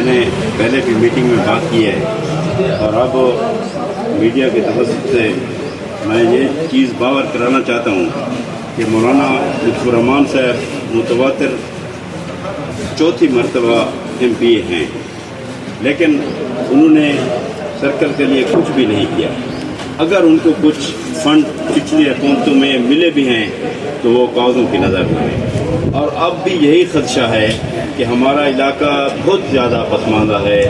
میں نے پہلے بھی میٹنگ میں بات کی ہے اور اب میڈیا کے توسط سے میں یہ چیز باور کرانا چاہتا ہوں کہ مولانا لطف الرحمان صاحب متواتر چوتھی مرتبہ MP ہیں، لیکن انہوں نے سرکل کے لیے کچھ بھی نہیں کیا۔ اگر ان کو کچھ فنڈ پچھلی حکومتوں میں ملے بھی ہیں تو وہ کاغذوں کی نظر میں ہیں، اور اب بھی یہی خدشہ ہے کہ ہمارا علاقہ بہت زیادہ پسماندہ ہے،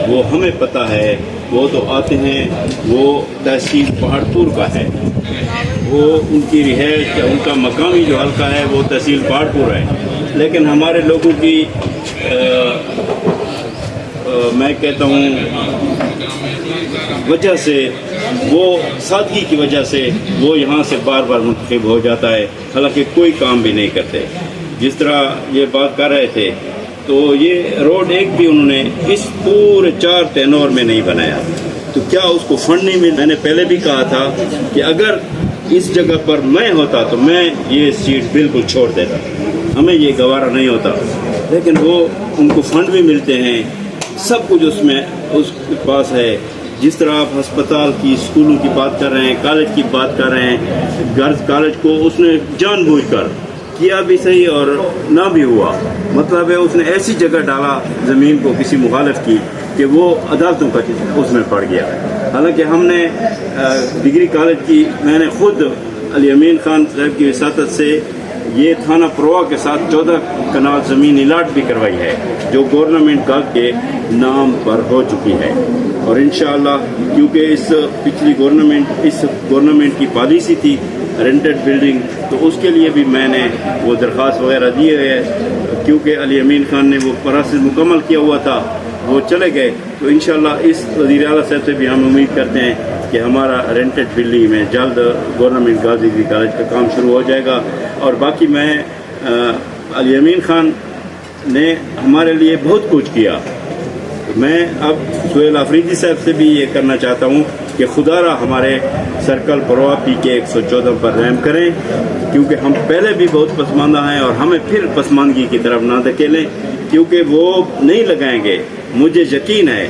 وہ ہمیں پتہ ہے۔ وہ تو آتے ہیں، وہ تحصیل پہاڑ پور کا ہے، وہ ان کی رہائش یا ان کا مقامی جو حلقہ ہے وہ تحصیل پہاڑ پور ہے، لیکن ہمارے لوگوں کی میں کہتا ہوں وجہ سے، وہ سادگی کی وجہ سے وہ یہاں سے بار بار منتخب ہو جاتا ہے، حالانکہ کوئی کام بھی نہیں کرتے۔ جس طرح یہ بات کر رہے تھے تو یہ روڈ ایک بھی انہوں نے اس پورے 4 ٹینور میں نہیں بنایا، تو کیا اس کو فنڈ نہیں مل؟ میں نے پہلے بھی کہا تھا کہ اگر اس جگہ پر میں ہوتا تو میں یہ سیٹ بالکل چھوڑ دیتا، ہمیں یہ گوارا نہیں ہوتا، لیکن وہ ان کو فنڈ بھی ملتے ہیں، سب کچھ اس میں اس کے پاس ہے۔ جس طرح آپ ہسپتال کی، اسکولوں کی بات کر رہے ہیں، کالج کی بات کر رہے ہیں، گرلز کالج کو اس نے جان بوجھ کر کیا بھی صحیح اور نہ بھی ہوا، مطلب ہے اس نے ایسی جگہ ڈالا زمین کو کسی مخالف کی کہ وہ عدالتوں کا اس میں پڑ گیا۔ حالانکہ ہم نے ڈگری کالج کی، میں نے خود علی امین خان صاحب کی وساطت سے یہ تھانہ پروا کے ساتھ 14 کنال زمین الاٹ بھی کروائی ہے، جو گورنمنٹ کا کے نام پر ہو چکی ہے، اور انشاءاللہ کیونکہ اس گورنمنٹ کی پالیسی تھی رینٹڈ بلڈنگ، تو اس کے لیے بھی میں نے وہ درخواست وغیرہ دی ہے، کیونکہ علی امین خان نے وہ پروسیس مکمل کیا ہوا تھا، وہ چلے گئے، تو انشاءاللہ اس وزیر اعلیٰ صاحب سے بھی ہم امید کرتے ہیں کہ ہمارا رینٹڈ بلڈنگ میں جلد گورنمنٹ گرلز ڈگری کالج کا کام شروع ہو جائے گا۔ اور باقی میں علی امین خان نے ہمارے لیے بہت کچھ کیا، میں اب سہیل آفریدی صاحب سے بھی یہ کرنا چاہتا ہوں کہ خدا را ہمارے سرکل پروا PK 114 پر رحم کریں، کیونکہ ہم پہلے بھی بہت پسماندہ ہیں اور ہمیں پھر پسماندگی کی طرف نہ دھکیلیں، کیونکہ وہ نہیں لگائیں گے، مجھے یقین ہے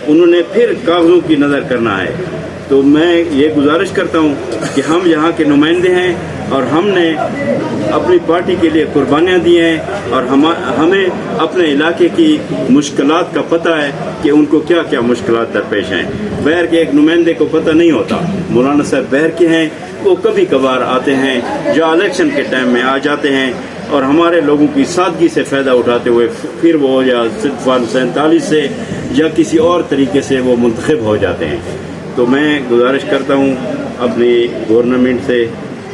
انہوں نے پھر کاغذوں کی نظر کرنا ہے۔ تو میں یہ گزارش کرتا ہوں کہ ہم یہاں کے نمائندے ہیں اور ہم نے اپنی پارٹی کے لیے قربانیاں دی ہیں، اور ہمیں اپنے علاقے کی مشکلات کا پتہ ہے کہ ان کو کیا کیا مشکلات درپیش ہیں۔ بہر کے ایک نمائندے کو پتہ نہیں ہوتا، مولانا صاحب بہر کے ہیں، وہ کبھی کبھار آتے ہیں، جو الیکشن کے ٹائم میں آ جاتے ہیں اور ہمارے لوگوں کی سادگی سے فائدہ اٹھاتے ہوئے پھر وہ یا 47 سے یا کسی اور طریقے سے وہ منتخب ہو جاتے ہیں۔ تو میں گزارش کرتا ہوں اپنی گورنمنٹ سے،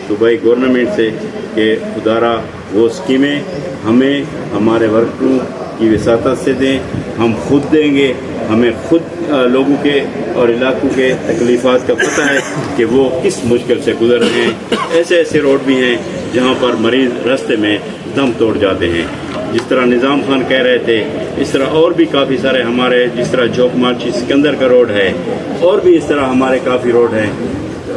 صوبائی گورنمنٹ سے، کہ خدارا وہ اسکیمیں ہمیں ہمارے ورکروں کی وساطت سے دیں، ہم خود دیں گے، ہمیں خود لوگوں کے اور علاقوں کے تکلیفات کا پتہ ہے کہ وہ کس مشکل سے گزر رہے ہیں۔ ایسے ایسے روڈ بھی ہیں جہاں پر مریض راستے میں دم توڑ جاتے ہیں، جس طرح نظام خان کہہ رہے تھے، اس طرح اور بھی کافی سارے ہمارے، جس طرح جھوک مارچی سکندر کا روڈ ہے، اور بھی اس طرح ہمارے کافی روڈ ہیں۔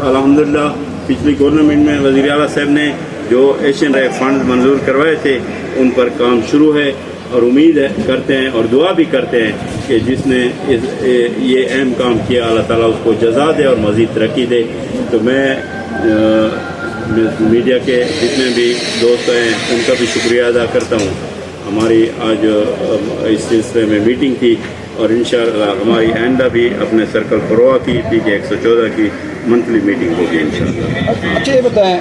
الحمدللہ پچھلی گورنمنٹ میں وزیر اعلیٰ صاحب نے جو ایشین رائے فنڈ منظور کروائے تھے ان پر کام شروع ہے، اور امید کرتے ہیں اور دعا بھی کرتے ہیں کہ جس نے یہ اہم کام کیا اللہ تعالیٰ اس کو جزا دے اور مزید ترقی دے۔ تو میں میڈیا کے جتنے بھی دوست ہیں ان کا بھی شکریہ ادا کرتا ہوں۔ ہماری آج اس سلسلے میں میٹنگ تھی، اور انشاءاللہ ہماری آئندہ بھی اپنے سرکل پروا کی PK 114 کی منتھلی میٹنگ ہوگی انشاءاللہ۔ اچھا یہ بتائیں،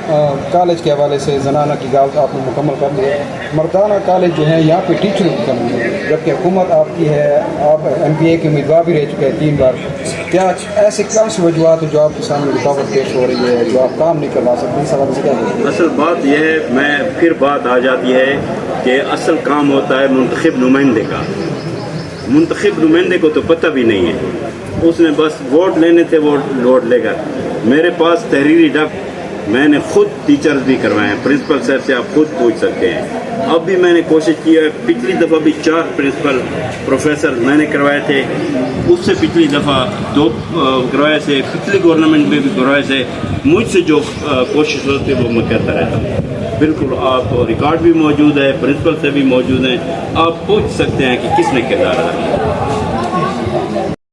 کالج کے حوالے سے زنانہ کی بات آپ نے مکمل کر لی ہے، مردانہ کالج جو ہیں یہاں پہ ٹیچروں کی کمی ہے، جبکہ حکومت آپ کی ہے، آپ MPA کے امیدوار بھی رہ چکے ہیں 3 بار، کیا ایسے کون سی وجوہات ہیں جو آپ کے سامنے رکاوٹ پیش ہو رہی ہے، جو آپ کام نہیں کروا سکتے؟ اس حوالے سے کیا بولیں؟ اصل بات یہ ہے، میں پھر بات آ جاتی ہے کہ اصل کام ہوتا ہے منتخب نمائندے کا۔ منتخب نمائندے کو تو پتہ بھی نہیں ہے، اس نے بس ووٹ لینے تھے، ووٹ لے کر۔ میرے پاس تحریری ڈاک میں نے خود ٹیچرز بھی کروائے ہیں، پرنسپل صاحب سے آپ خود پوچھ سکتے ہیں۔ اب بھی میں نے کوشش کی ہے، پچھلی دفعہ بھی 4 پرنسپل پروفیسر میں نے کروائے تھے، اس سے پچھلی دفعہ 2 کروائے تھے، پچھلی گورنمنٹ میں بھی کروائے تھے۔ مجھ سے جو کوشش ہوتی ہے وہ میں کرتا رہتا ہوں۔ بالکل آپ ریکارڈ بھی موجود ہے، پرنسپل سے بھی موجود ہیں، آپ پوچھ سکتے ہیں کہ کس نے کردار ادا کیا۔